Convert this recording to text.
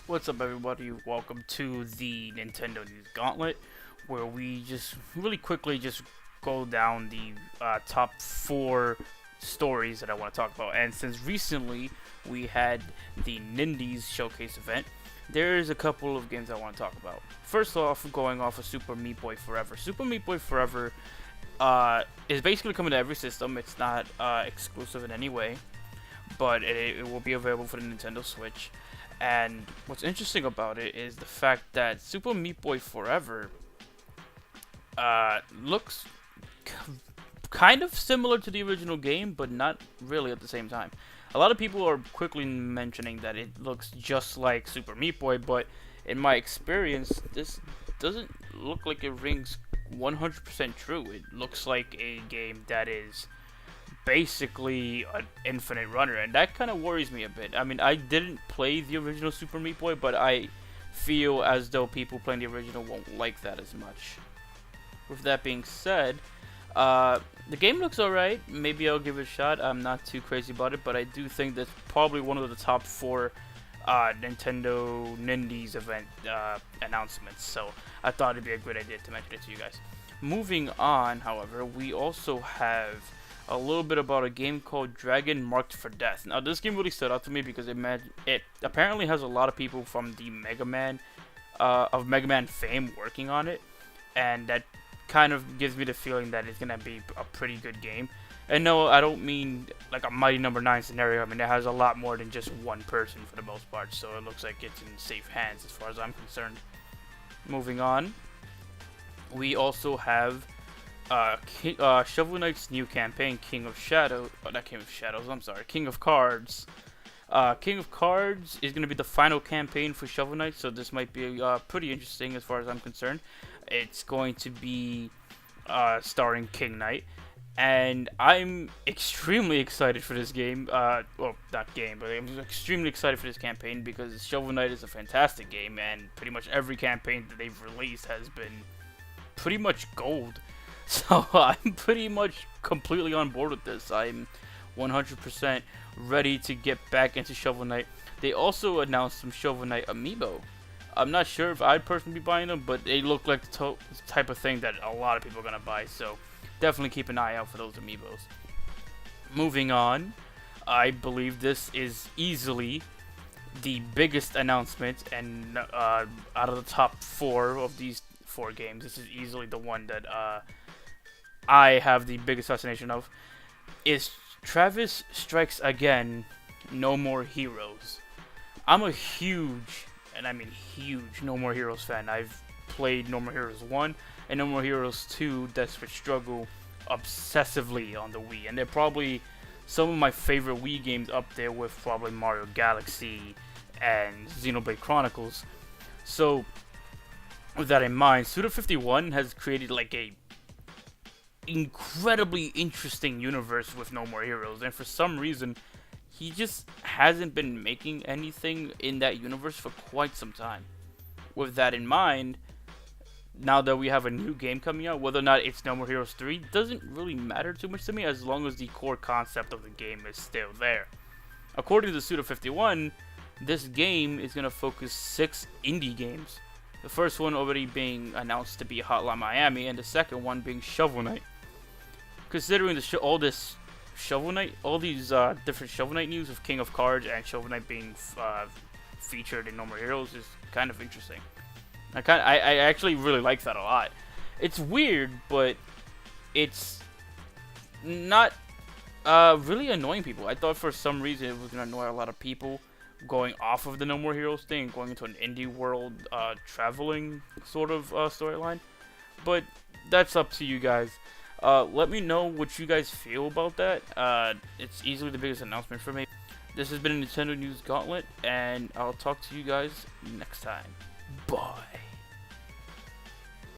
What's up, everybody? Welcome to the Nintendo News Gauntlet, where we just really quickly just go down the top four stories that I want to talk about. And since recently we had the Nindies showcase event, there's a couple of games I want to talk about. First off, going off of Super Meat Boy Forever. Super Meat Boy Forever is basically coming to every system. It's not exclusive in any way, but it will be available for the Nintendo Switch. And what's interesting about it is the fact that Super Meat Boy Forever looks kind of similar to the original game, but not really at the same time. A lot of people are quickly mentioning that it looks just like Super Meat Boy, but in my experience, this doesn't look like it rings 100% true. It looks like a game that is basically an infinite runner, and that kind of worries me a bit. I mean, I didn't play the original Super Meat Boy, but I feel as though people playing the original won't like that as much. With that being said, the game looks alright. Maybe I'll give it a shot. I'm not too crazy about it, but I do think that's probably one of the top four Nintendo Nindies event announcements, so I thought it'd be a good idea to mention it to you guys. Moving on, however, we also have a little bit about a game called Dragon Marked for Death. Now, this game really stood out to me because it apparently has a lot of people from the Mega Man fame working on it, and that kind of gives me the feeling that it's gonna be a pretty good game. And no, I don't mean like a Mighty Number 9 scenario. I mean, it has a lot more than just one person for the most part, so it looks like it's in safe hands as far as I'm concerned. Moving on, we also have Shovel Knight's new campaign, King of Shadows. Oh, not King of Shadows, I'm sorry, King of Cards. King of Cards is going to be the final campaign for Shovel Knight, so this might be pretty interesting as far as I'm concerned. It's going to be starring King Knight, and I'm extremely excited for this game. Well, not game, but I'm extremely excited for this campaign because Shovel Knight is a fantastic game, and pretty much every campaign that they've released has been pretty much gold. So I'm pretty much completely on board with this. I'm 100% ready to get back into Shovel Knight. They also announced some Shovel Knight amiibo. I'm not sure if I'd personally be buying them, but they look like the type of thing that a lot of people are going to buy. So definitely keep an eye out for those amiibos. Moving on, I believe this is easily the biggest announcement, and out of the top four of these four games, this is easily the one that I have the biggest fascination of, is Travis Strikes Again, No More Heroes. I'm a huge, and I mean huge, No More Heroes fan. I've played No More Heroes 1 and No More Heroes 2 Desperate Struggle obsessively on the Wii, and they're probably some of my favorite Wii games, up there with probably Mario Galaxy and Xenoblade Chronicles. So with that in mind, Suda51 has created like a incredibly interesting universe with No More Heroes, and for some reason he just hasn't been making anything in that universe for quite some time. With that in mind, now that we have a new game coming out, whether or not it's No More Heroes 3 doesn't really matter too much to me, as long as the core concept of the game is still there. According to Suda51, this game is going to focus 6 indie games. The first one already being announced to be Hotline Miami, and the second one being Shovel Knight. Considering all this Shovel Knight, all these different Shovel Knight news of King of Cards and Shovel Knight being featured in No More Heroes is kind of interesting. I actually really like that a lot. It's weird, but it's not really annoying people. I thought for some reason it was gonna annoy a lot of people, going off of the No More Heroes thing, going into an indie world traveling sort of storyline. But that's up to you guys. Let me know what you guys feel about that. It's easily the biggest announcement for me. This has been a Nintendo News Gauntlet, and I'll talk to you guys next time. Bye.